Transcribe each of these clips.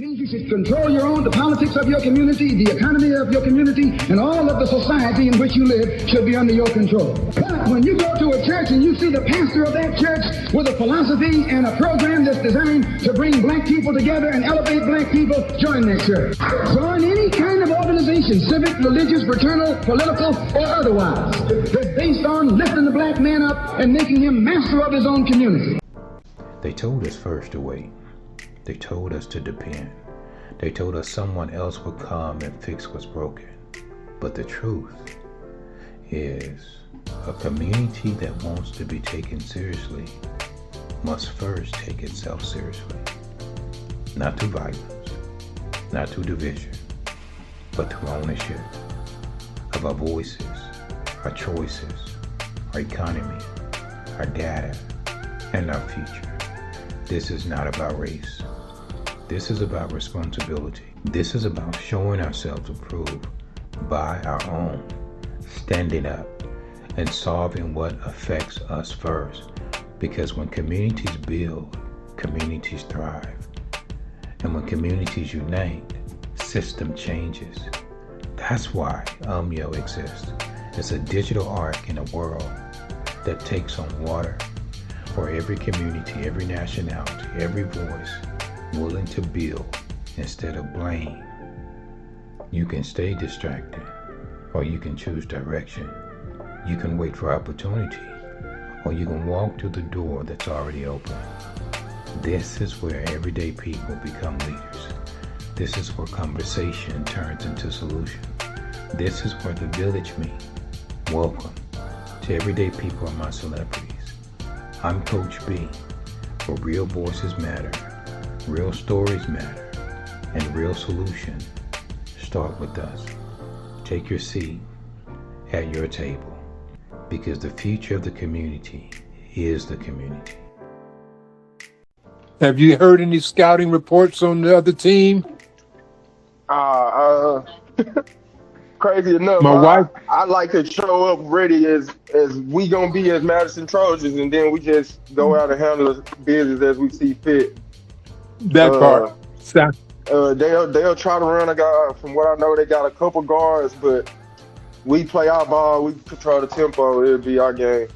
means you should control the politics of your community, the economy of your community, and all of the society in which you live should be under your control. But when you go to a church and you see the pastor of that church with a philosophy and a program that's designed to bring black people together and elevate black people, join that church. Join any kind of organization, civic, religious, fraternal, political, or otherwise, that's based on lifting the black man up and making him master of his own community. They told us first to wait. They told us to depend. They told us someone else would come and fix what's broken. But the truth is, a community that wants to be taken seriously must first take itself seriously. Not through violence, not through division, but through ownership of our voices, our choices, our economy, our data, and our future. This is not about race. This is about responsibility. This is about showing ourselves approved by our own, standing up and solving what affects us first. Because when communities build, communities thrive. And when communities unite, system changes. That's why UMYO exists. It's a digital ark in a world that takes on water for every community, every nationality, every voice willing to build instead of blame. You can stay distracted, or you can choose direction. You can wait for opportunity, or you can walk through the door that's already open. This is where everyday people become leaders. This is where conversation turns into solution. This is where the village meets. Welcome to Everyday People Are My Celebrities. I'm Coach B, where real voices matter, real stories matter, and real solutions start with us. Take your seat at your table, because the future of the community is the community. Have you heard any scouting reports on the other team? Crazy enough, My wife. I like to show up ready as we gonna be as Madison Trojans, and then we just go out and handle the business as we see fit. That part. They'll try to run a guy. From what I know, they got a couple guards, but we play our ball. We control the tempo. It'll be our game.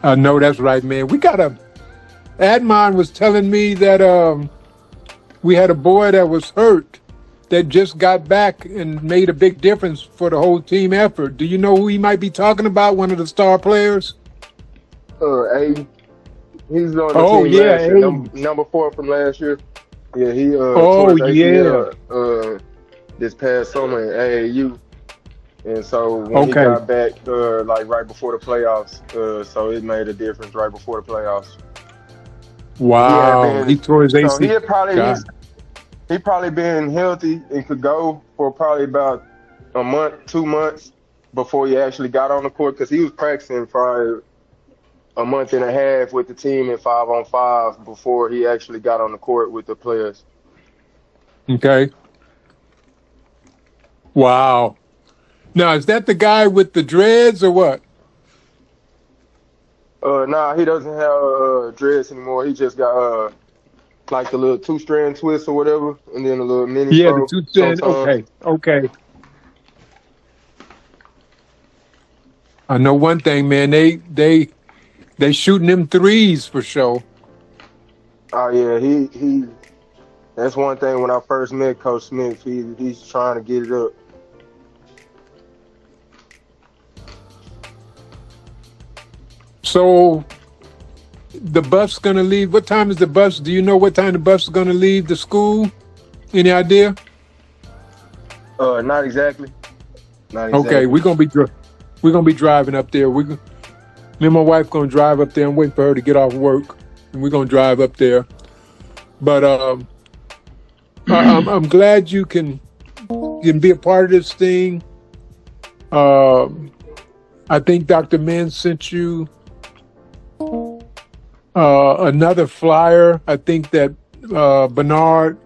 I know that's right, man. We got Admon was telling me that we had a boy that was hurt that just got back and made a big difference for the whole team effort. Do you know who he might be talking about? One of the star players? A. He's on the team last year, number 4 from last year. Yeah, he tore his ACL, this past summer in AAU. And so when he got back, like right before the playoffs, so it made a difference right before the playoffs. Wow, he tore his ACL. He probably been healthy and could go for probably about a month, 2 months before he actually got on the court, because he was practicing probably a month and a half with the team in 5-on-5 before he actually got on the court with the players. Okay. Wow. Now, is that the guy with the dreads or what? Nah, he doesn't have dreads anymore. He just got like the little 2-strand twist or whatever, and then a little mini. Yeah, the 2-strand. Okay. I know one thing, man. They shooting them threes for sure. Oh yeah, he. That's one thing. When I first met Coach Smith, he's trying to get it up. So the bus gonna leave. What time is the bus? Do you know what time the bus is gonna leave the school? Any idea? Not exactly. Okay, we're gonna be driving up there. Me and my wife gonna drive up there. I'm waiting for her to get off work, and we're gonna drive up there. But I'm glad you can be a part of this thing. I think Dr. Min sent you another flyer. I think that Bernard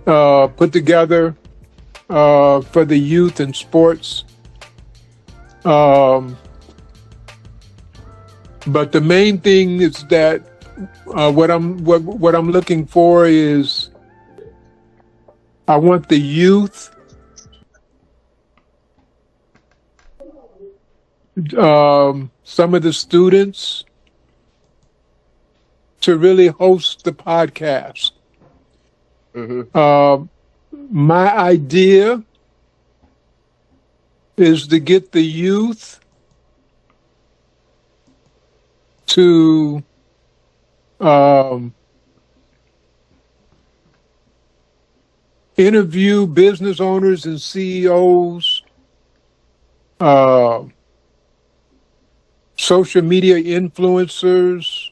put together for the youth and sports. But the main thing is that what I'm looking for is I want the youth, some of the students, to really host the podcast. Mm-hmm. My idea is to get the youth to interview business owners and CEOs, social media influencers,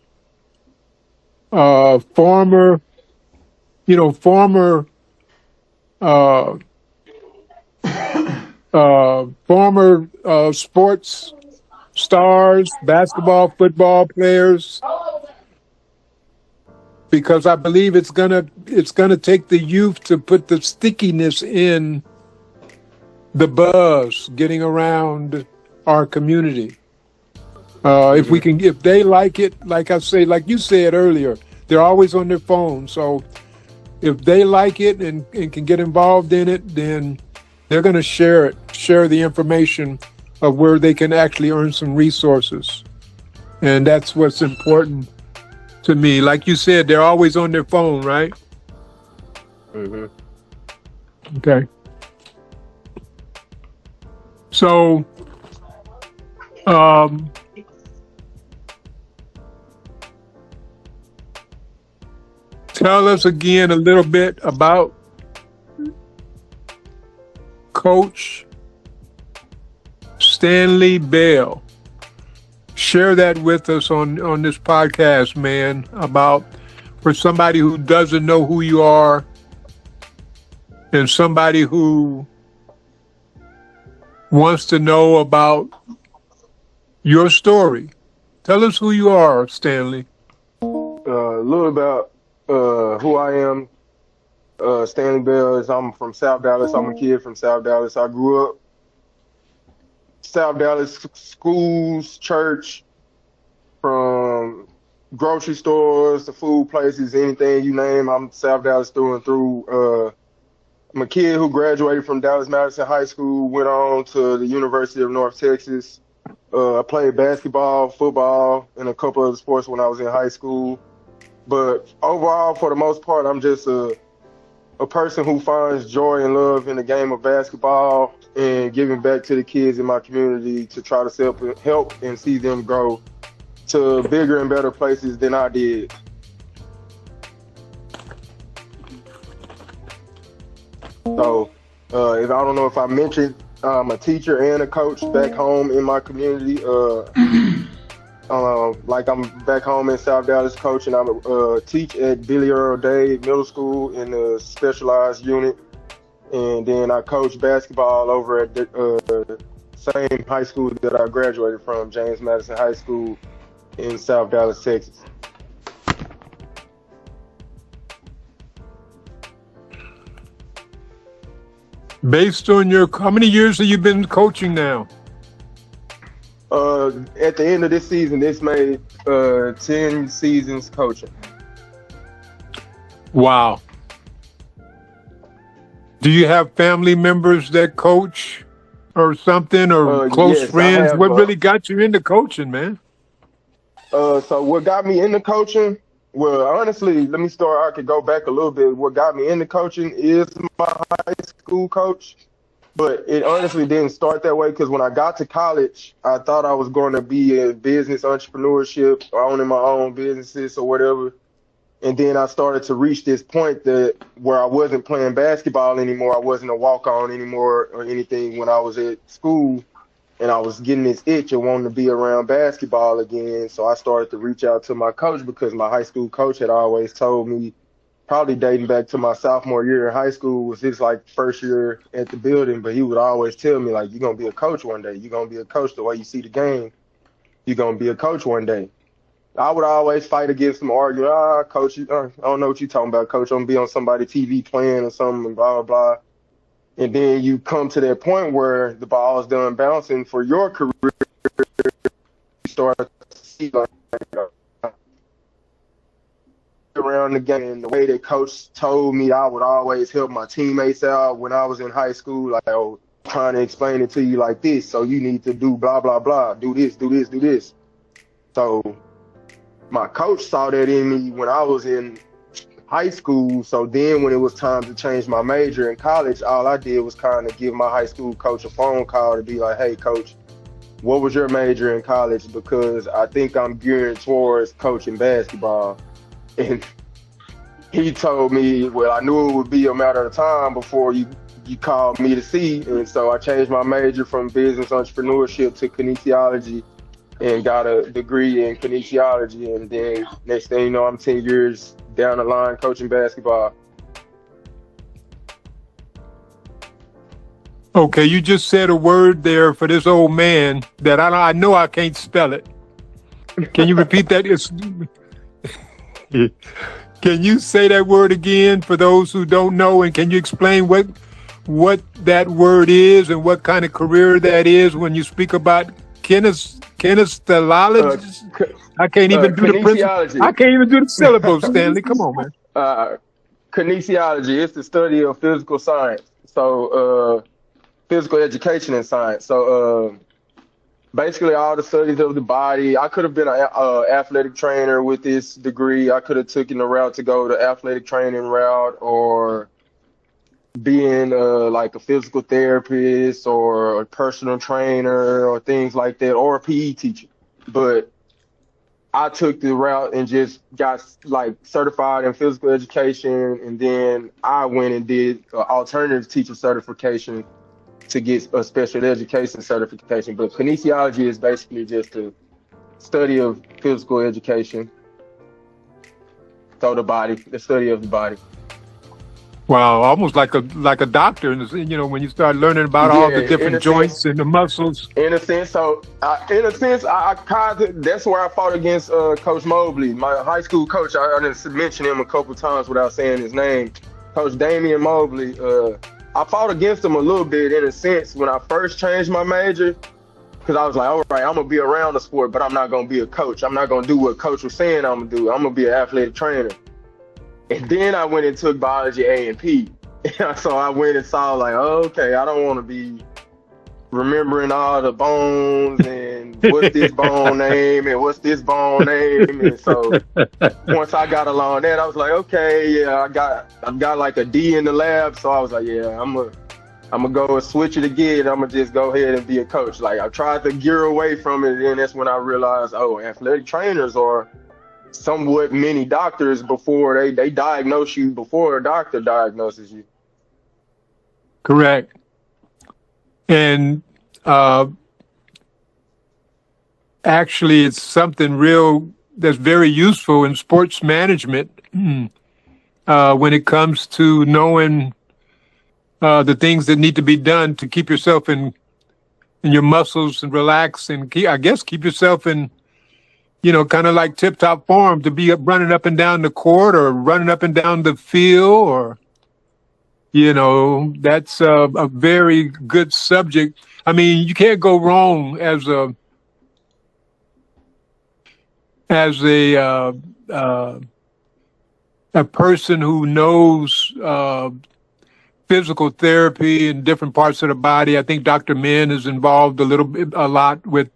former sports stars, basketball, football players, because I believe it's gonna take the youth to put the stickiness in the buzz getting around our community. If they like it, like I say, like you said earlier, they're always on their phone. So if they like it and can get involved in it, then they're going to share the information of where they can actually earn some resources. And that's what's important to me. Like you said, they're always on their phone, right? Mm-hmm. Okay. So, tell us again a little bit about Coach Stanley Bell. Share that with us on this podcast, man, about for somebody who doesn't know who you are and somebody who wants to know about your story. Tell us who you are, Stanley. A little about who I am. Stanley Bell is I'm from South Dallas. I'm a kid from South Dallas. I grew up South Dallas schools, church, from grocery stores to food places, anything you name. I'm South Dallas through and through. I'm a kid who graduated from Dallas Madison High School, went on to the University of North Texas. I played basketball, football, and a couple other sports when I was in high school. But overall, for the most part, I'm just a person who finds joy and love in the game of basketball and giving back to the kids in my community to try to help and see them grow to bigger and better places than I did. So, if I don't know if I mentioned, I'm a teacher and a coach back home in my community. Like I'm back home in South Dallas coaching. I'm a teach at Billy Earl Day Middle School in the specialized unit. And then I coach basketball over at the same high school that I graduated from, James Madison High School in South Dallas, Texas. Based on how many years have you been coaching now? At the end of this season, this made 10 seasons coaching. Wow. Do you have family members that coach or something, or close yes, friends? What really got you into coaching, man? So what got me into coaching? Well, honestly, let me start. I could go back a little bit. What got me into coaching is my high school coach. But it honestly didn't start that way because when I got to college, I thought I was going to be in business entrepreneurship, owning my own businesses or whatever. And then I started to reach this point where I wasn't playing basketball anymore. I wasn't a walk-on anymore or anything when I was at school. And I was getting this itch of wanting to be around basketball again. So I started to reach out to my coach because my high school coach had always told me, probably dating back to my sophomore year in high school, was his like first year at the building, but he would always tell me like, you're going to be a coach one day. You're going to be a coach the way you see the game. You're going to be a coach one day. I would always fight against him, argue, coach, I don't know what you're talking about, coach. I'm going to be on somebody's TV playing or something, and blah, blah, blah. And then you come to that point where the ball is done bouncing for your career. You start to see like, around the game, and the way that coach told me I would always help my teammates out when I was in high school, like, oh, trying to explain it to you like this, so you need to do blah, blah, blah, do this, do this, do this. So my coach saw that in me when I was in high school. So then when it was time to change my major in college, all I did was kind of give my high school coach a phone call to be like, hey, coach, what was your major in college? Because I think I'm gearing towards coaching basketball. And he told me, well, I knew it would be a matter of time before you called me to see. And so I changed my major from business entrepreneurship to kinesiology and got a degree in kinesiology. And then next thing you know, I'm 10 years down the line coaching basketball. Okay, you just said a word there for this old man that I know I can't spell it. Can you repeat that? Can you say that word again for those who don't know? And can you explain what that word is and what kind of career that is when you speak about kinesiology? I can't even do I can't even do the syllables, Stanley. Come on, man. Kinesiology, it's the study of physical science. So physical education and science. So basically all the studies of the body. I could have been an athletic trainer with this degree. I could have taken the route to go the athletic training route, or being like a physical therapist or a personal trainer or things like that, or a PE teacher. But I took the route and just got like certified in physical education, and then I went and did alternative teacher certification to get a special education certification. But kinesiology is basically just the study of physical education. So the study of the body. Wow, almost like a doctor, you know, when you start learning about all the different joints and the muscles. In a sense, so I kind of, that's where I fought against Coach Mobley, my high school coach. I didn't mention him a couple times without saying his name. Coach Damian Mobley. I fought against him a little bit in a sense when I first changed my major, because I was like, all right, I'm gonna be around the sport, but I'm not gonna be a coach. I'm not gonna do what coach was saying I'm gonna do. I'm gonna be an athletic trainer. And then I went and took biology A&P. So I went and saw like, oh, okay, I don't want to be remembering all the bones and what's this bone name and what's this bone name. And so once I got along that, I was like, okay, yeah, I got like a D in the lab. So I was like, yeah, I'm gonna go and switch it again. I'm gonna just go ahead and be a coach. Like I tried to gear away from it, and that's when I realized, oh, athletic trainers are somewhat many doctors before they diagnose you before a doctor diagnoses you. Correct. And actually, it's something real that's very useful in sports management when it comes to knowing the things that need to be done to keep yourself in your muscles and relax and keep yourself in, you know, kind of like tip-top form to be running up and down the court or running up and down the field, or, you know, that's a very good subject. I mean, you can't go wrong as a person who knows physical therapy in different parts of the body. I think Dr. Min is involved a lot with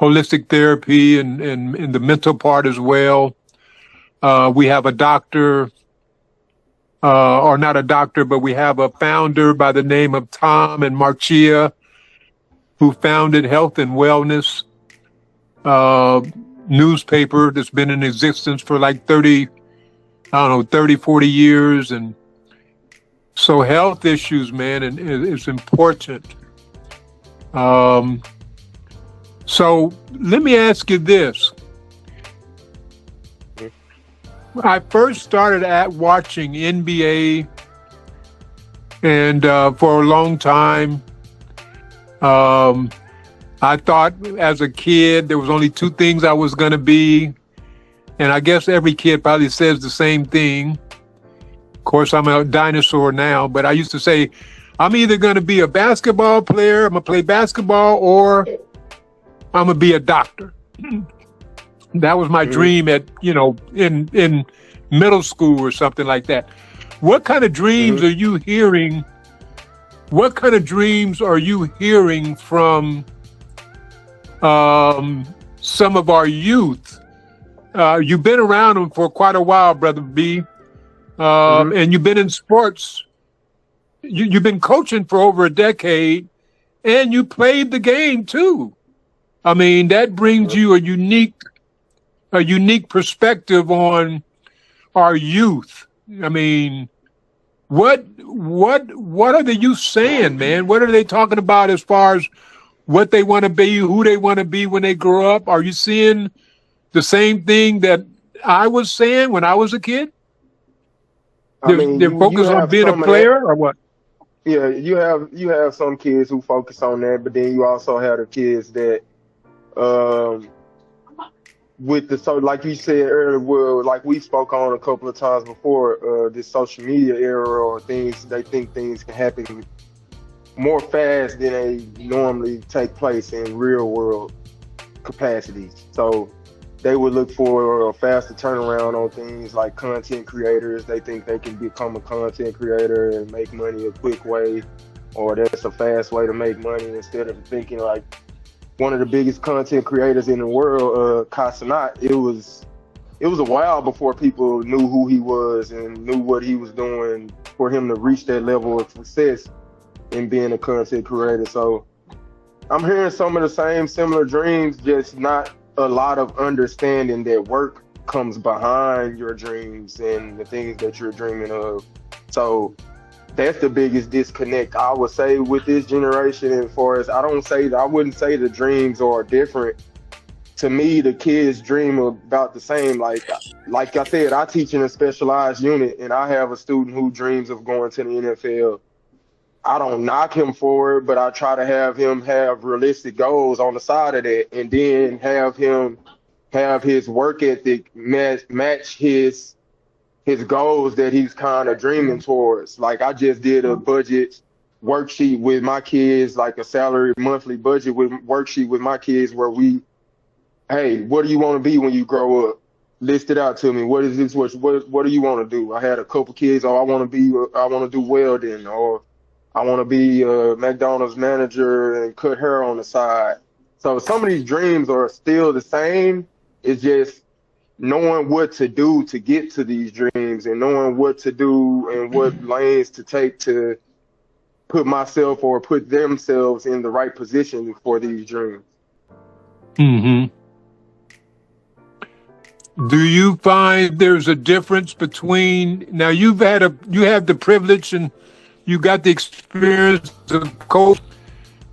holistic therapy and in the mental part as well. We have a doctor, or not a doctor, but we have a founder by the name of Tom and Marcia, who founded Health and Wellness newspaper that's been in existence for like 30, 40 years. And so health issues, man, and it's important. So let me ask you this. I first started watching NBA, and for a long time, I thought as a kid there was only two things I was going to be, and I guess every kid probably says the same thing. Of course, I'm a dinosaur now, but I used to say, I'm either going to be a basketball player, I'm going to play basketball, or I'm going to be a doctor. That was my dream at, in middle school or something like that. What kind of dreams are you hearing? What kind of dreams are you hearing from some of our youth? You've been around them for quite a while, Brother B, and you've been in sports. You've been coaching for over a decade, and you played the game too. I mean, that brings you a unique perspective on our youth. I mean, what are the youth saying, man? What are they talking about as far as what they want to be, who they want to be when they grow up? Are you seeing the same thing that I was saying when I was a kid? They're focused on being a player, or what? Yeah, you have some kids who focus on that, but then you also have the kids that, like you said earlier, well, like we spoke on a couple of times before, this social media era or things, they think things can happen more fast than they normally take place in real world capacities. So they would look for a faster turnaround on things like content creators. They think they can become a content creator and make money a quick way, or that's a fast way to make money, instead of thinking like one of the biggest content creators in the world, Casanat. It was a while before people knew who he was and knew what he was doing for him to reach that level of success in being a content creator. So I'm hearing some of the same similar dreams, just not a lot of understanding that work comes behind your dreams and the things that you're dreaming of. So that's the biggest disconnect, I would say, with this generation. As far as I wouldn't say the dreams are different. To me, the kids dream about the same. Like I said, I teach in a specialized unit, and I have a student who dreams of going to the NFL. I don't knock him for it, but I try to have him have realistic goals on the side of that, and then have him have his work ethic match his goals that he's kind of dreaming towards. Like I just did a budget worksheet with my kids, like a salary monthly budget worksheet with my kids, where hey, what do you want to be when you grow up? List it out to me. What is this? What do you want to do? I had a couple kids. I want to do welding, or I want to be a McDonald's manager and cut hair on the side. So some of these dreams are still the same. It's just knowing what to do to get to these dreams, and knowing what to do and what lanes to take to put myself or put themselves in the right position for these dreams. Do you find there's a difference between, now you have the privilege and you got the experience of coach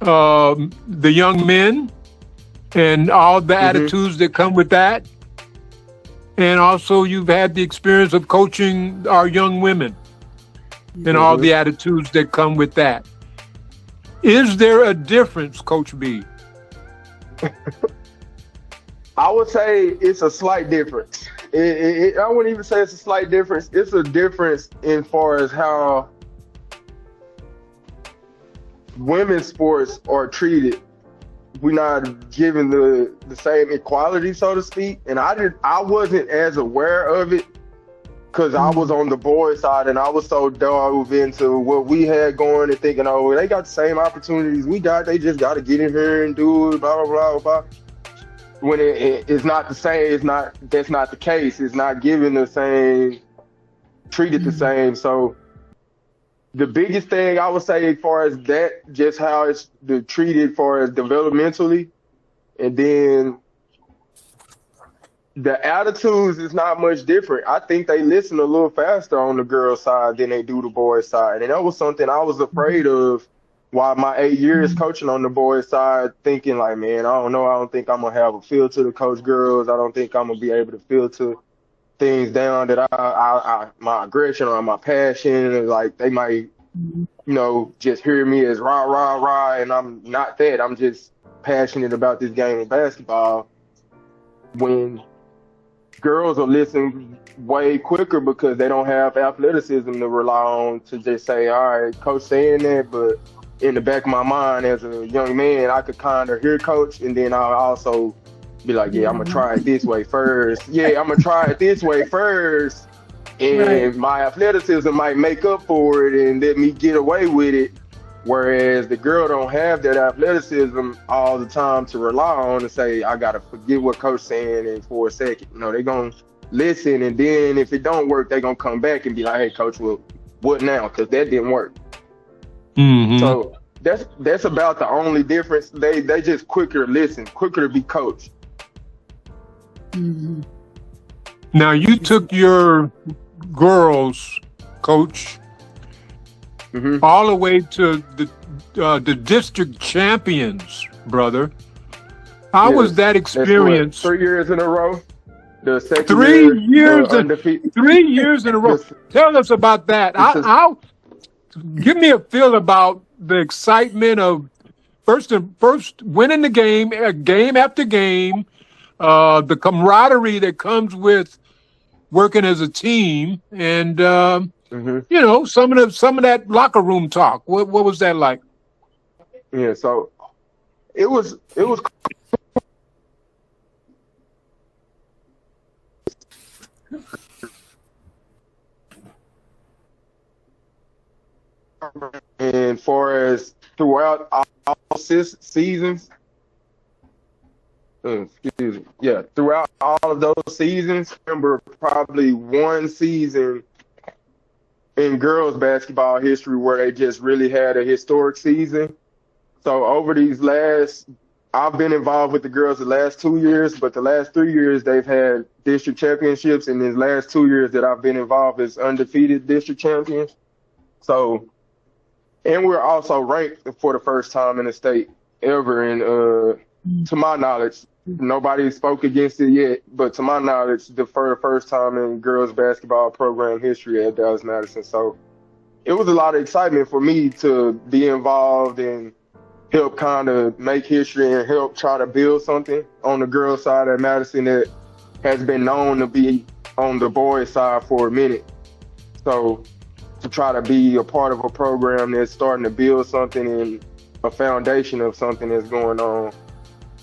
the young men and all the attitudes that come with that. And also you've had the experience of coaching our young women and all the attitudes that come with that. Is there a difference, Coach B? I would say it's a slight difference. I wouldn't even say it's a slight difference. It's a difference in far as how women's sports are treated. We're not given the same equality, so to speak. And I wasn't as aware of it because I was on the boys' side, and I was so dove into what we had going and thinking, oh, they got the same opportunities we got. They just got to get in here and do it, blah, blah, blah, blah. When it's not the same, that's not the case. It's not given the same, treated the same. So the biggest thing I would say as far as that, just how it's treated as far as developmentally, and then the attitudes is not much different. I think they listen a little faster on the girls' side than they do the boys' side. And that was something I was afraid of while my 8 years coaching on the boys' side, thinking like, man, I don't know. I don't think I'm going to have a feel to the coach girls. I don't think I'm going to be able to feel to things down that I my aggression or my passion. Like they might, just hear me as rah, rah, rah. And I'm not that. I'm just passionate about this game of basketball. When girls are listening way quicker because they don't have athleticism to rely on to just say, all right, coach saying that, but in the back of my mind as a young man, I could kind of hear coach, and then I also, Be like, yeah, I'm gonna try it this way first. Yeah, I'm gonna try it this way first, and my athleticism might make up for it and let me get away with it. Whereas the girl don't have that athleticism all the time to rely on and say, I gotta forget what coach saying and for a second. You know, they gonna listen, and then if it don't work, they gonna come back and be like, hey coach, well, what now? Because that didn't work. So that's about the only difference. They just quicker to listen, quicker to be coached. Now you took your girls, coach, all the way to the district champions, brother. How was that experience? 3 years in a row. The second 3 years, undefeated. 3 years in a row. Tell us about that. How? Give me a feel about the excitement of first winning the game after game, the camaraderie that comes with working as a team, and you know, some of that locker room talk. What was that like? Yeah, so it was and far as throughout all seasons, throughout all of those seasons, I remember probably one season in girls basketball history where they just really had a historic season. So over I've been involved with the girls the last 2 years, but the last 3 years they've had district championships, and the last 2 years that I've been involved as undefeated district champions. So, and we're also ranked for the first time in the state ever. And to my knowledge, nobody spoke against it yet, but to my knowledge, for the first time in girls basketball program history at Dallas Madison. So it was a lot of excitement for me to be involved and help kind of make history and help try to build something on the girls side at Madison that has been known to be on the boys side for a minute. So to try to be a part of a program that's starting to build something and a foundation of something that's going on,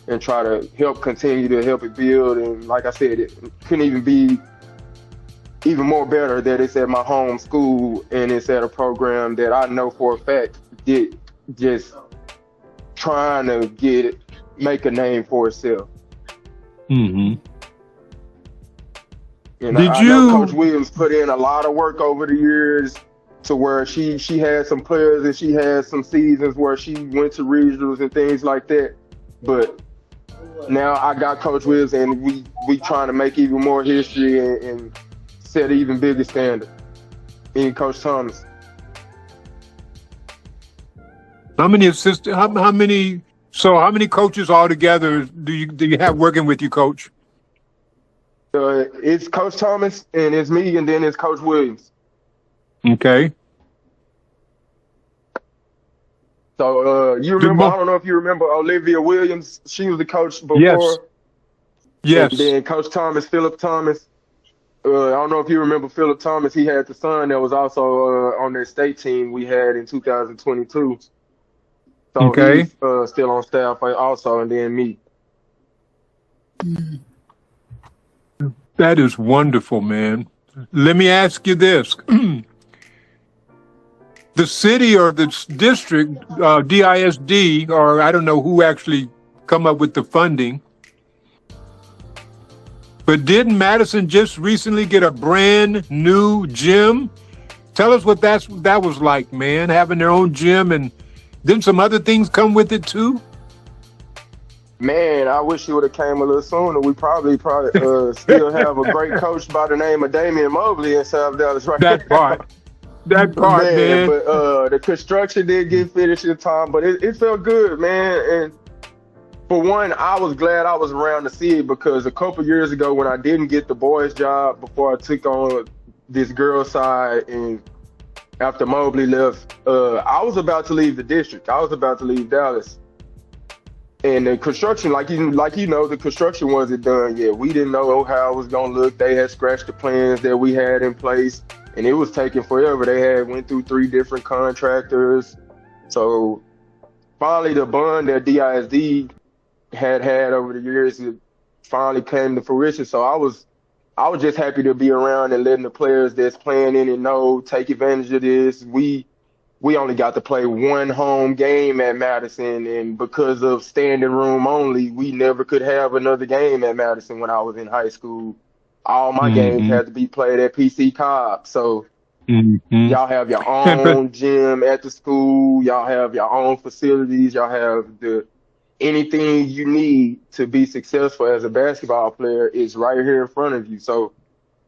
and try to continue to help it build. And like I said, it couldn't even be even more better that it's at my home school and it's at a program that I know for a fact just trying to make a name for itself. And I know Coach Williams put in a lot of work over the years to where she had some players and she had some seasons where she went to regionals and things like that. But now I got Coach Williams, and we trying to make even more history and set an even bigger standard. And Coach Thomas. How many coaches altogether do you have working with you, Coach? It's Coach Thomas, and it's me, and then it's Coach Williams. Okay. So you remember? I don't know if you remember Olivia Williams. She was the coach before. Yes. And then Coach Thomas, Philip Thomas. I don't know if you remember Philip Thomas. He had the son that was also on their state team we had in 2022. So he's still on staff also, and then me. That is wonderful, man. Let me ask you this. The city or the district, DISD, or I don't know who actually come up with the funding, but didn't Madison just recently get a brand new gym? Tell us what that was like, man, having their own gym, and didn't some other things come with it too? Man, I wish it would have came a little sooner. We probably still have a great coach by the name of Damian Mobley in South Dallas right That part, man. But the construction did get finished in time, but it felt good, man. And for one, I was glad I was around to see it, because a couple years ago when I didn't get the boys' job before I took on this girls' side, and after Mobley left, I was about to leave the district. I was about to leave Dallas. And the construction, like you know, the construction wasn't done yet. We didn't know how it was gonna look. They had scratched the plans that we had in place, and it was taking forever. They went through 3 different contractors. So finally, the bond that DISD had over the years, finally came to fruition. So I was just happy to be around and letting the players that's playing in it know, take advantage of this. We only got to play one home game at Madison, and because of standing room only, we never could have another game at Madison when I was in high school. All my games Mm-hmm. had to be played at PC Cobb. So Mm-hmm. y'all have your And but own gym at the school. Y'all have your own facilities. Y'all have anything you need to be successful as a basketball player is right here in front of you. So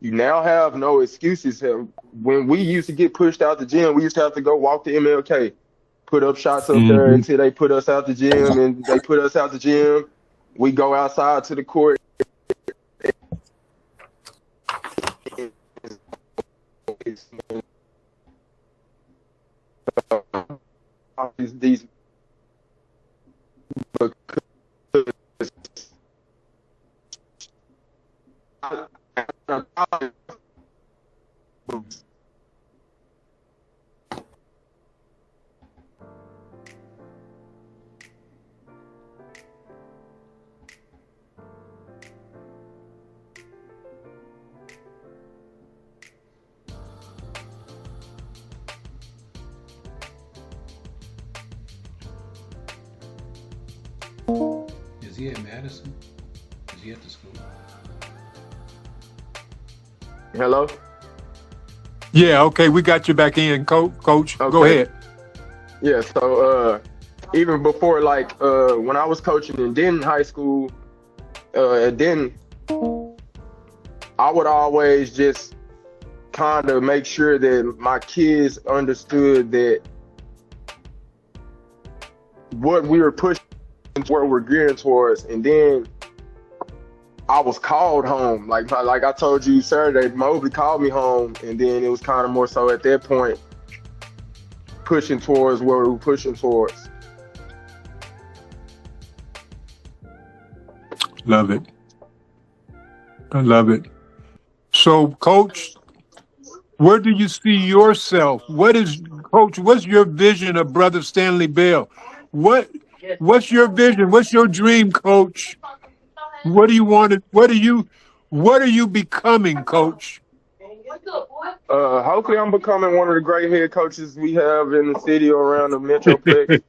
you now have no excuses. When we used to get pushed out the gym, we used to have to go walk to MLK, put up shots up there mm-hmm. until they put us out the gym, and they put us out the gym. We go outside to the court. These Is he at Madison? Is he at the school? Hello? Yeah, okay, we got you back in, Coach. Go Okay. ahead. Yeah, so even before, like, when I was coaching in Denton High School, and then I would always just kind of make sure that my kids understood that what we were pushing, where we're gearing towards. And then I was called home. Like I told you Saturday, Mobley called me home, and then it was kind of more so at that point pushing towards where we were pushing towards. Love it. I love it. So, Coach, where do you see yourself? Coach, what's your vision of Brother Stanley Bell? What's your vision? What's your dream, Coach? What do you want to, what are you becoming, Coach? Hopefully I'm becoming one of the great head coaches we have in the city or around the Metroplex.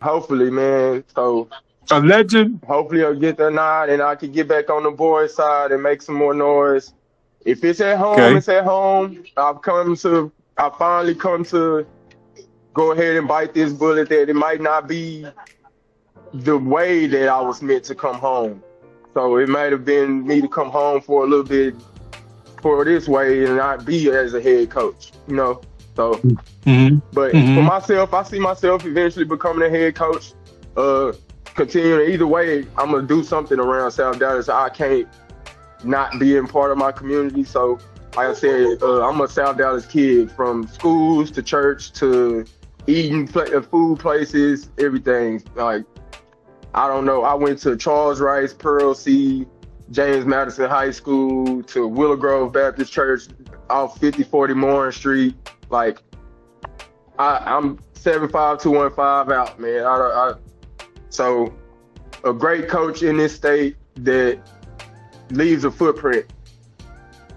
Hopefully, man. So a legend. Hopefully I'll get that nod and I can get back on the boys' side and make some more noise. If it's at home, Okay. it's at home. I finally come to go ahead and bite this bullet that it might not be the way that I was meant to come home. So it might have been me to come home for a little bit for this way and not be as a head coach, you know? So, but for myself, I see myself eventually becoming a head coach. Continuing either way, I'm gonna do something around South Dallas. I can't not being part of my community. So, like I said, I'm a South Dallas kid, from schools to church to eating food places, everything. Like, I don't know. I went to Charles Rice, Pearl C, James Madison High School, to Willow Grove Baptist Church off 5040 Moran Street. Like, I'm 75215 out, man. So a great coach in this state that leaves a footprint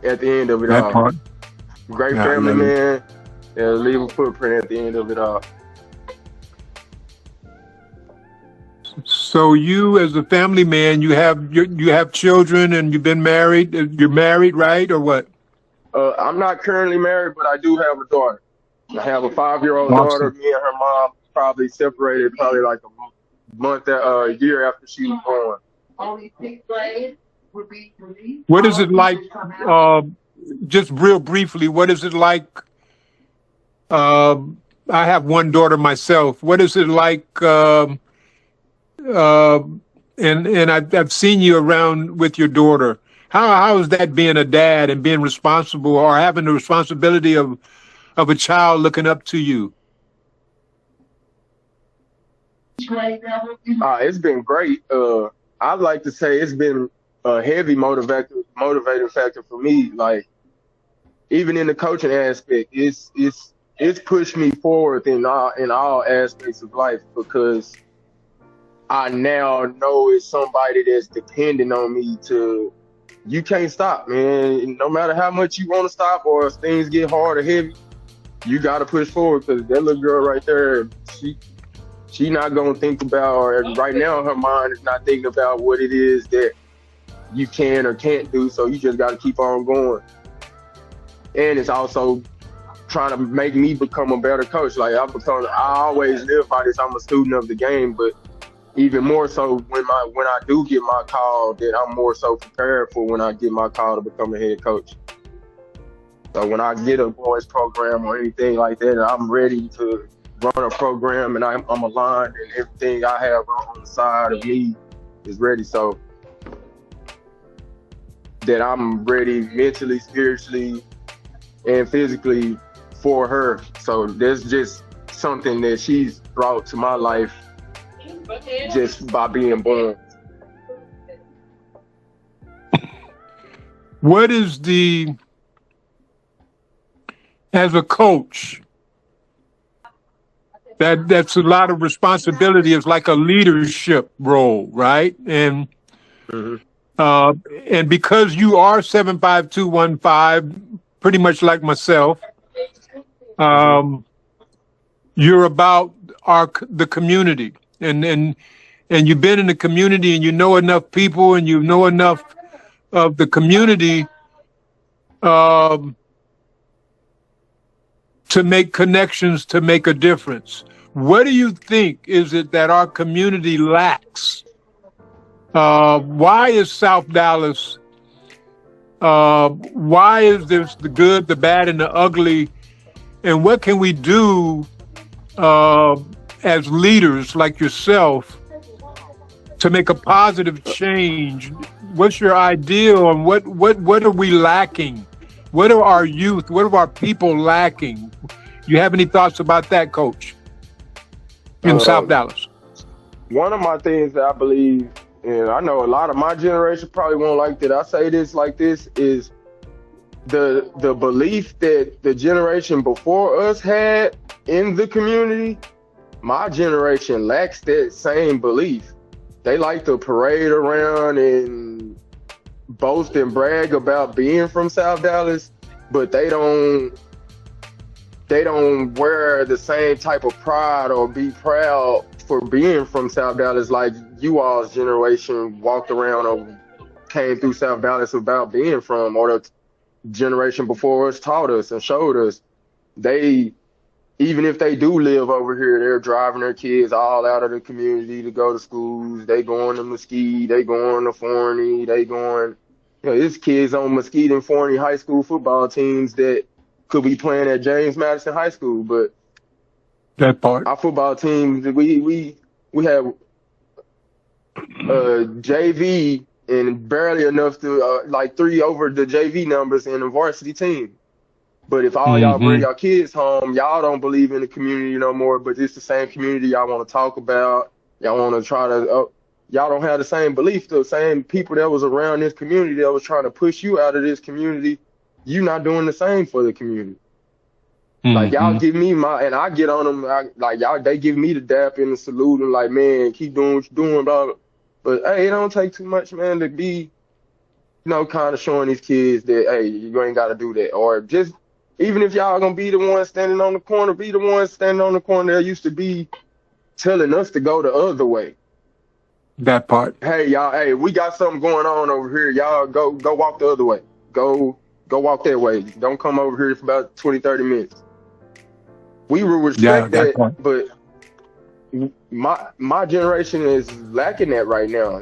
at the end of it all. Part. Great family man, leave a footprint at the end of it all. So you, as a family man, you have children and you've been married. You're married, right, or what? I'm not currently married, but I do have a daughter. I have a 5-year-old daughter. Me and her mom probably separated like a year after she was born. What is it like, just real briefly, what is it like, I have one daughter myself. What is it like, and I've seen you around with your daughter. How is that, being a dad and being responsible, or having the responsibility of a child looking up to you? It's been great. I'd like to say it's been a heavy motivating factor for me. Like, even in the coaching aspect, it's pushed me forward in all aspects of life, because I now know it's somebody that's depending on me to. You can't stop, man. No matter how much you want to stop or if things get hard or heavy, you got to push forward because that little girl right there, she not going to think about, or right now her mind is not thinking about what it is that you can or can't do. So you just got to keep on going. And it's also trying to make me become a better coach. Like I always live by this. I'm a student of the game, but even more so when I do get my call, that I'm more so prepared for when I get my call to become a head coach. So when I get a boys program or anything like that, I'm ready to run a program and I'm aligned and everything I have on the side of me is ready. So that I'm ready mentally, spiritually, and physically for her. So there's just something that she's brought to my life just by being born. What is as a coach, that's a lot of responsibility. It's like a leadership role, right? And and because you are 75215, pretty much like myself, you're about the community, and you've been in the community, and you know enough people, and you know enough of the community to make connections, to make a difference. What do you think is it that our community lacks? Why is South Dallas, why is there the good, the bad, and the ugly? And what can we do as leaders like yourself to make a positive change? What's your ideal on what are we lacking? What are our youth, what are our people lacking? You have any thoughts about that, Coach, in South Dallas? One of my things that I believe, and I know a lot of my generation probably won't like that I say this like this, is the belief that the generation before us had in the community. My generation lacks that same belief. They like to parade around and boast and brag about being from South Dallas, but they don't wear the same type of pride or be proud for being from South Dallas like you all's generation walked around or came through South Dallas about being from, or the generation before us taught us and showed us. They, even if they do live over here, they're driving their kids all out of the community to go to schools. They going to Mesquite, they going to Forney, they going, there's kids on Mesquite and Forney high school football teams that could be playing at James Madison High School, but that part, our football teams, we have JV and barely enough to like 3 over the JV numbers in the varsity team. But if all y'all bring y'all kids home, y'all don't believe in the community no more, but it's the same community y'all want to talk about. Y'all want to try to, y'all don't have the same belief. The same people that was around this community that was trying to push you out of this community, you not doing the same for the community. Like y'all give me and I get on them, like y'all, they give me the dap and the salute and like, man, keep doing what you're doing, blah, blah. But hey, it don't take too much, man, to be, kind of showing these kids that, hey, you ain't got to do that. Or just, even if y'all gonna be the ones standing on the corner, be the ones standing on the corner that used to be telling us to go the other way. That part. Hey, y'all, hey, we got something going on over here. Y'all go walk the other way. Go walk that way. Don't come over here for about 20, 30 minutes. We will respect that, but my generation is lacking that right now.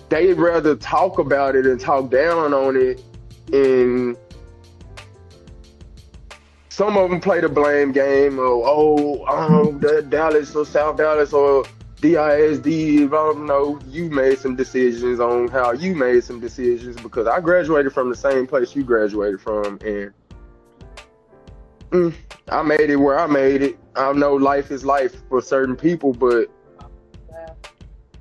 They'd rather talk about it and talk down on it, and some of them play the blame game of, Dallas or South Dallas or DISD. No, you made some decisions on how you made some decisions, because I graduated from the same place you graduated from, and I made it where I made it. I know life is life for certain people, but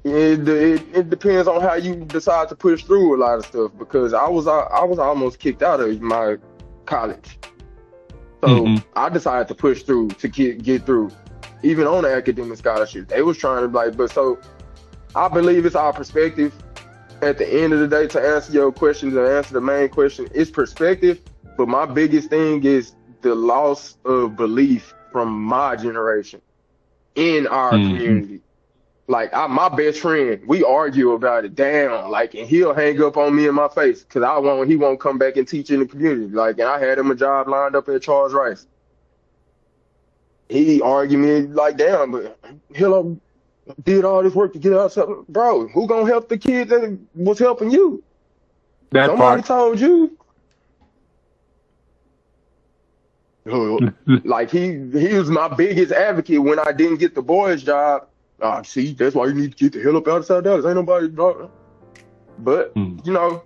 it depends on how you decide to push through a lot of stuff, because I was almost kicked out of my college. So I decided to push through to get through. even on the academic scholarship. They was trying to like, but so I believe it's our perspective. At the end of the day, to answer your questions and answer the main question, it's perspective. But my biggest thing is the loss of belief from my generation in our community. Like my best friend, we argue about it down, like, and he'll hang up on me in my face because he won't come back and teach in the community. Like, and I had him a job lined up at Charles Rice. He argued me like down, but he'll did all this work to get out something. Bro, who gonna help the kid that was helping you? Somebody told you. Like he was my biggest advocate when I didn't get the boys' job. See, that's why you need to get the hell up outside Dallas. Ain't nobody. But you know,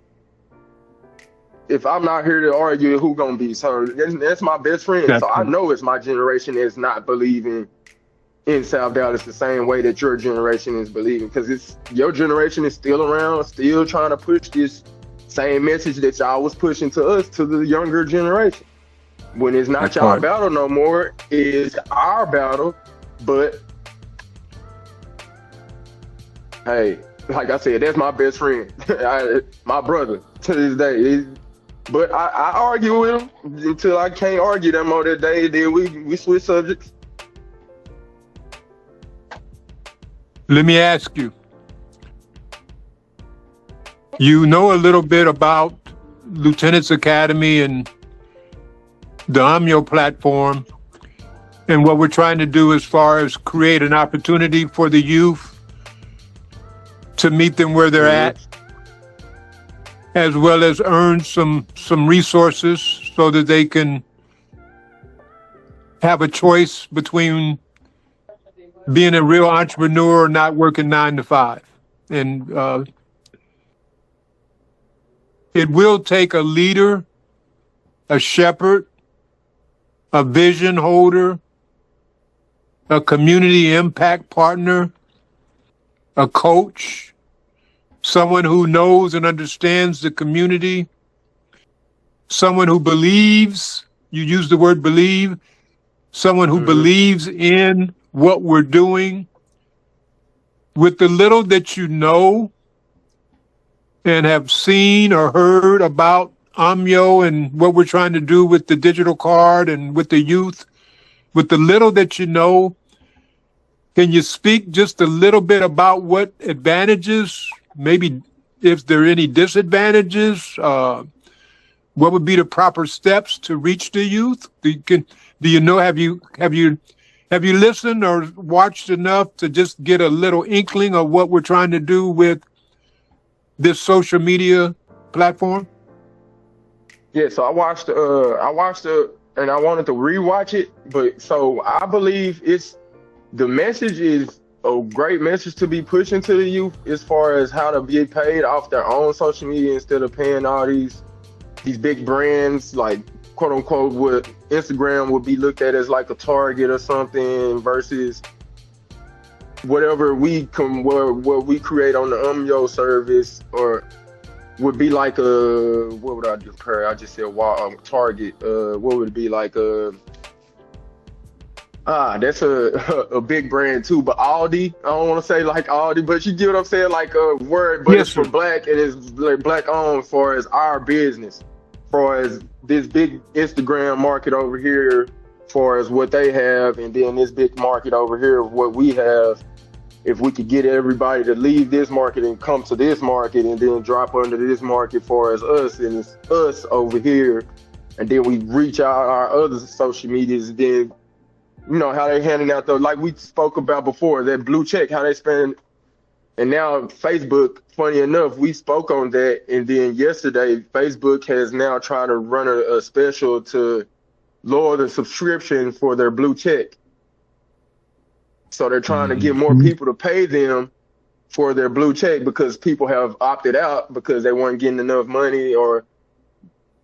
if I'm not here to argue, who gonna be? So that's my best friend. So I know it's my generation that's not believing in South Dallas the same way that your generation is believing, because it's your generation is still around, still trying to push this same message that y'all was pushing to us, to the younger generation. When it's not y'all battle no more, it's our battle. But hey, like I said, that's my best friend, my brother to this day. But I argue with him until I can't argue that more that day. Then we switch subjects. Let me ask you. You know a little bit about Lieutenant's Academy and the AMYO platform and what we're trying to do as far as create an opportunity for the youth to meet them where they're at, as well as earn some resources so that they can have a choice between being a real entrepreneur or not working 9 to 5. And it will take a leader, a shepherd, a vision holder, a community impact partner, a coach, someone who knows and understands the community, someone who believes, you use the word believe, someone who believes in what we're doing. With the little that you know and have seen or heard about AMYO and what we're trying to do with the digital card and with the youth, with the little that you know, can you speak just a little bit about what advantages, maybe if there are any disadvantages, what would be the proper steps to reach the youth? Do you know, have you listened or watched enough to just get a little inkling of what we're trying to do with this social media platform? Yeah, so I watched it, and I wanted to rewatch it, but so I believe the message is a great message to be pushing to the youth as far as how to get paid off their own social media instead of paying all these big brands, like quote unquote what Instagram would be looked at as like a Target or something, versus whatever what we create on the AMYO service, or would be like what would I just compare? I just said Target. What would it be like that's a big brand too, but Aldi. I don't want to say like Aldi, but you get what I'm saying, like a word, but yes, it's for black and it's like black owned, for as our business, for as this big Instagram market over here, for as what they have, and then this big market over here, what we have. If we could get everybody to leave this market and come to this market and then drop under this market for as us, and it's us over here, and then we reach out our other social medias, and then you know how they handing out like we spoke about before, that blue check, how they spend. And now Facebook, funny enough, we spoke on that, and then yesterday Facebook has now tried to run a special to lower the subscription for their blue check. So they're trying to get more people to pay them for their blue check, because people have opted out because they weren't getting enough money, or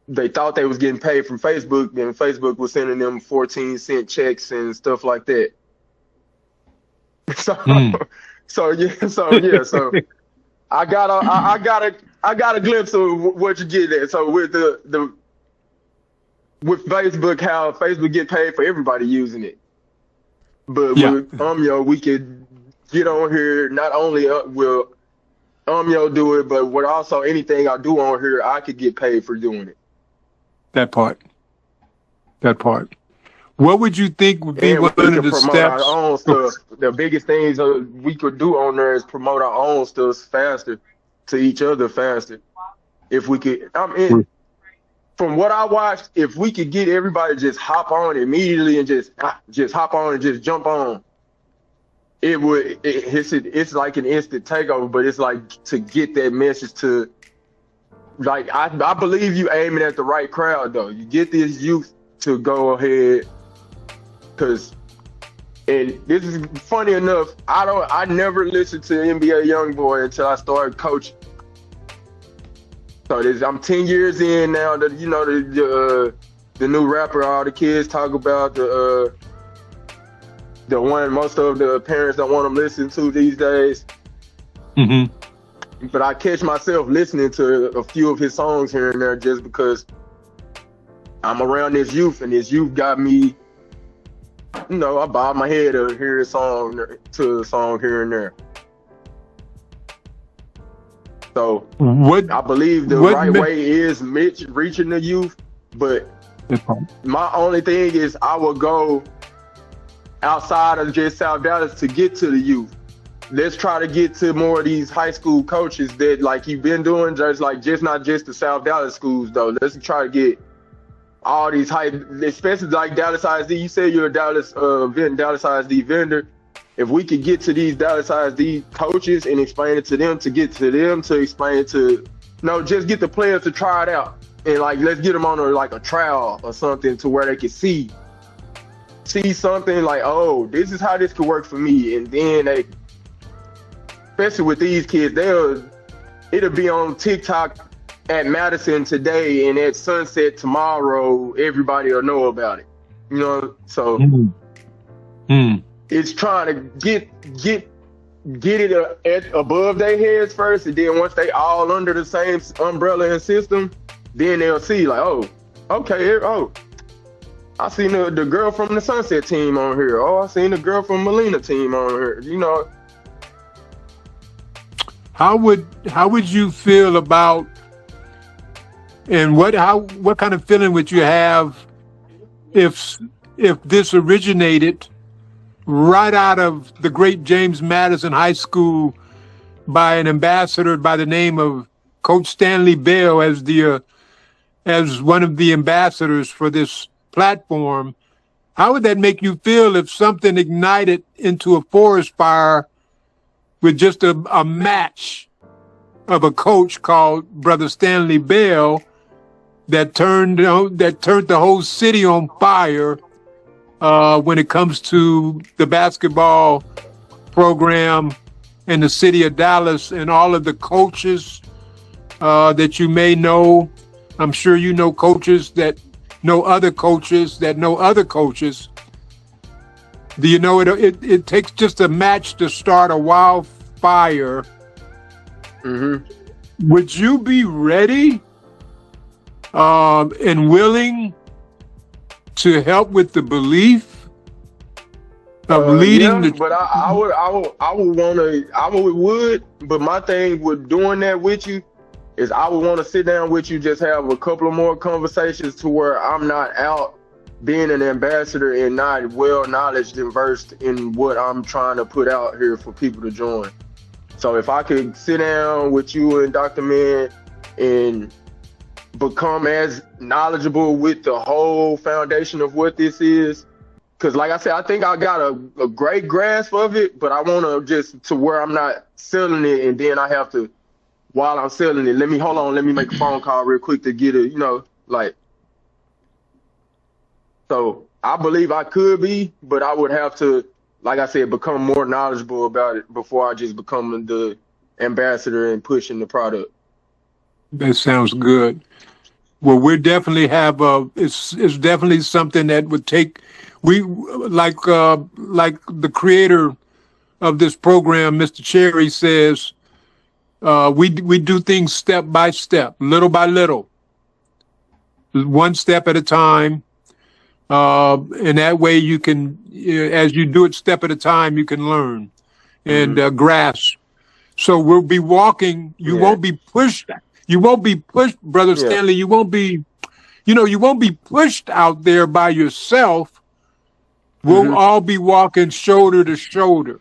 they thought they was getting paid from Facebook, and Facebook was sending them 14-cent checks and stuff like that. So I got a glimpse of what you get there. So with with Facebook, how Facebook get paid for everybody using it. But Yeah. with we could get on here. Not only will do it, but what also anything I do on here, I could get paid for doing it. That part. What would you think would be And one we of can the promote our steps? own stuff. The biggest things we could do on there is promote our own stuff faster to each other faster. If we could, from what I watched, if we could get everybody to just hop on immediately and just hop on and just jump on, it's like an instant takeover. But it's like to get that message to, like, I believe you aiming at the right crowd though. You get this youth to go ahead. And this is funny enough, I never listened to NBA YoungBoy until I started coaching. So I'm 10 years in now. That the new rapper all the kids talk about, the one most of the parents don't want them listening to these days. Mm-hmm. But I catch myself listening to a few of his songs here and there just because I'm around this youth, and this youth got me. I bob my head to hear a song here and there. So I believe the right way is reaching the youth, but my only thing is I will go outside of just South Dallas to get to the youth. Let's try to get to more of these high school coaches that like you've been doing, just not just the South Dallas schools though. Let's try to get all these especially like Dallas ISD. You say you're a Dallas ISD vendor. If we could get to these Dallas ISD coaches and explain it to them, to explain it to, just get the players to try it out. And like, let's get them on a trial or something to where they can see something like, oh, this is how this could work for me. And then especially with these kids, it'll be on TikTok at Madison today, and at Sunset tomorrow, everybody will know about it. So it's trying to get it above their heads first, and then once they all under the same umbrella and system, then they'll see like, oh, okay, I seen the girl from the Sunset team on here. Oh, I seen the girl from Molina team on here. How would you feel about? And what kind of feeling would you have if this originated right out of the great James Madison High School by an ambassador by the name of Coach Stanley Bell as one of the ambassadors for this platform? How would that make you feel if something ignited into a forest fire with just a match of a coach called Brother Stanley Bell that turned the whole city on fire when it comes to the basketball program in the city of Dallas, and all of the coaches that you may know? I'm sure you know coaches that know other coaches that know other coaches. Do you know it takes just a match to start a wildfire? Mm-hmm. Would you be ready and willing to help with the belief of leading the? But I would. But my thing with doing that with you is I would want to sit down with you, just have a couple of more conversations to where I'm not out being an ambassador and not well knowledge and versed in what I'm trying to put out here for people to join. So if I could sit down with you and Dr. Man and become as knowledgeable with the whole foundation of what this is, because like I said, I think I got a great grasp of it, but I want to just to where I'm not selling it, and then I have to, while I'm selling it, let me make a phone call real quick to get it, so I believe I could be, but I would have to, like I said, become more knowledgeable about it before I just become the ambassador and pushing the product. That sounds good. Well, we definitely have it's definitely something that would take, we like the creator of this program, Mr. Cherry, says, we do things step by step, little by little, one step at a time. And that way you can, as you do it step at a time, you can learn and grasp. So we'll be walking. You won't be pushed. You won't be pushed, Brother Stanley. You won't be, you won't be pushed out there by yourself. We'll all be walking shoulder to shoulder.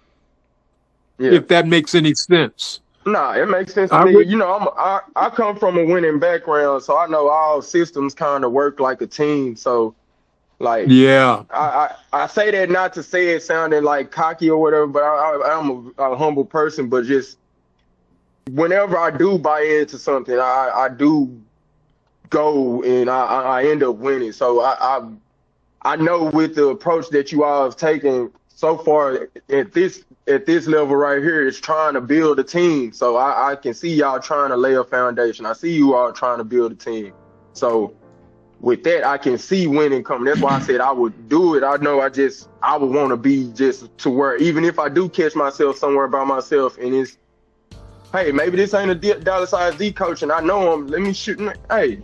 Yeah. If that makes any sense. Nah, it makes sense to me. I come from a winning background, so I know all systems kind of work like a team. So, like, I say that not to say it sounding like cocky or whatever, but I'm a humble person. But just whenever I do buy into something, I do go and I end up winning. So I know with the approach that you all have taken so far at this level right here, it's trying to build a team. So I can see y'all trying to lay a foundation. I see you all trying to build a team. So with that, I can see winning coming. That's why I said I would do it. I know I would want to be just to where even if I do catch myself somewhere by myself and it's, hey, maybe this ain't a dollar size D coach and I know him. Let me shoot. Hey,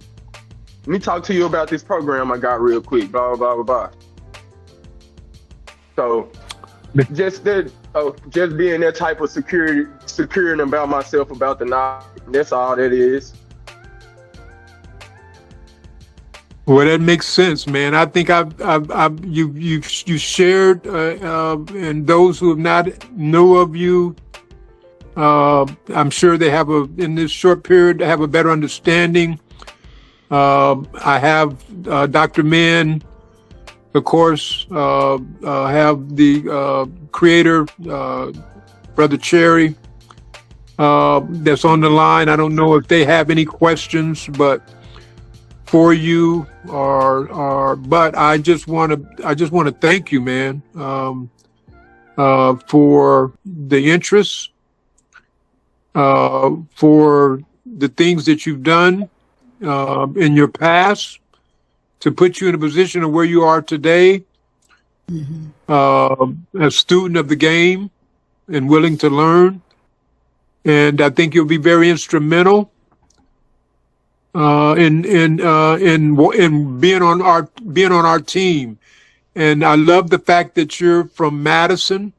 let me talk to you about this program I got real quick. Blah blah blah blah. So just being that type of securing about myself, about the knowledge. That's all that is. Well, that makes sense, man. I think you shared, and those who have not know of you, I'm sure they have in this short period have a better understanding. I have Dr. Min, of course, have the creator, Brother Cherry, that's on the line. I don't know if they have any questions, but for you, but I just want to thank you, man, for the interest, for the things that you've done in your past to put you in a position of where you are today, a student of the game and willing to learn. And I think you'll be very instrumental in being on our team. And I love the fact that you're from Madison,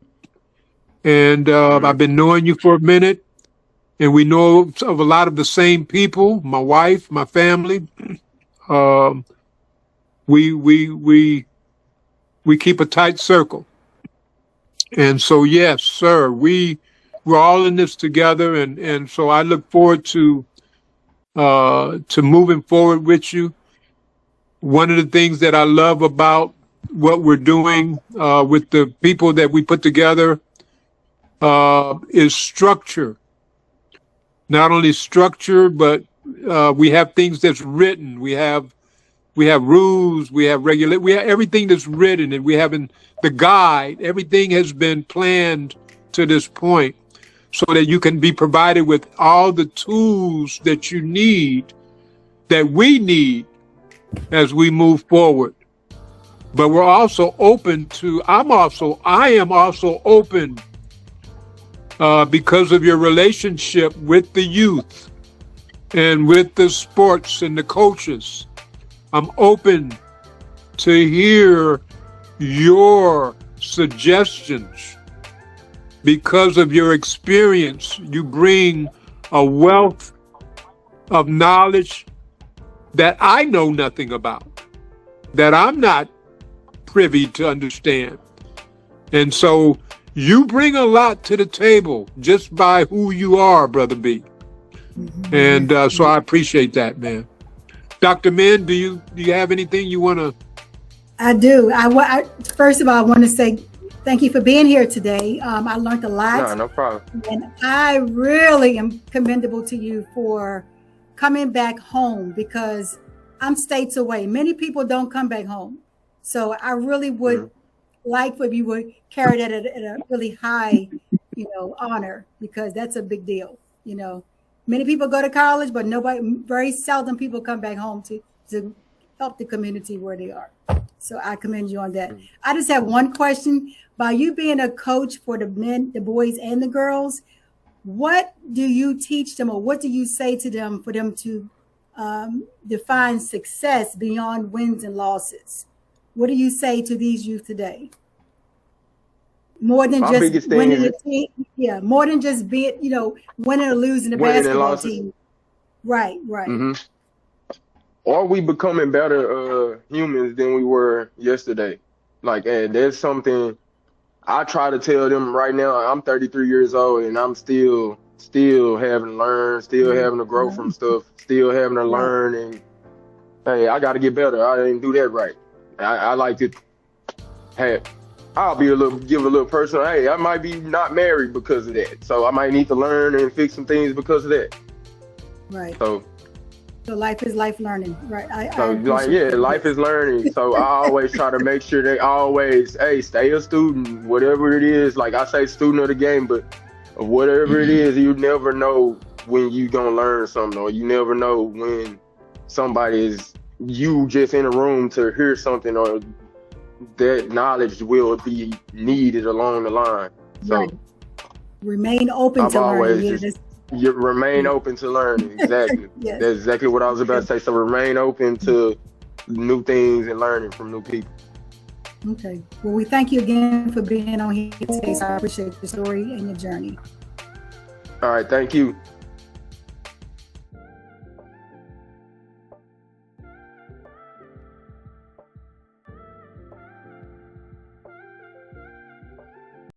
and I've been knowing you for a minute, and we know of a lot of the same people. My wife, my family. We keep a tight circle, and so yes, sir, we're all in this together, and so I look forward to moving forward with you. One of the things that I love about what we're doing with the people that we put together is structure. Not only structure, but we have things that's written. We have rules. We have we have everything that's written, and we have in the guide. Everything has been planned to this point, so that you can be provided with all the tools that you need, that we need as we move forward. But we're also open to, I am also open because of your relationship with the youth and with the sports and the coaches. I'm open to hear your suggestions. Because of your experience, you bring a wealth of knowledge that I know nothing about, that I'm not privy to understand. And so you bring a lot to the table just by who you are, Brother B. And so I appreciate that, man. Dr. Min, do you have anything you want to? I do. First of all, I want to say thank you for being here today. I learned a lot. No problem. And I really am commendable to you for coming back home, because I'm states away. Many people don't come back home. So I really would like if you would carry that at a really high, honor, because that's a big deal. Many people go to college, but very seldom people come back home to help the community where they are. So I commend you on that. I just have one question. By you being a coach for the men, the boys and the girls, what do you teach them, or what do you say to them for them to define success beyond wins and losses? What do you say to these youth today? More than My just biggest thing winning is a team, yeah. More than just being, winning or losing a winning and basketball losses. team. Right, right. Are we becoming better humans than we were yesterday? Like, and there's something I try to tell them right now. I'm 33 years old and I'm still having to learn, still having to grow from stuff, still having to learn. And hey, I got to get better. I didn't do that right. I like to have. I'll give a little personal. Hey, I might be not married because of that, so I might need to learn and fix some things because of that. Right. So life is life learning, right? Life is learning. So I always try to make sure they always, hey, stay a student, whatever it is. Like I say, student of the game, but whatever it is, you never know when you gonna learn something, or you never know when somebody is you just in a room to hear something, or that knowledge will be needed along the line. So remain open to learning. You remain open to learning. Exactly. Yes. That's exactly what I was about to say. So remain open to new things and learning from new people. Okay. Well, we thank you again for being on here today. So I appreciate your story and your journey. All right. Thank you.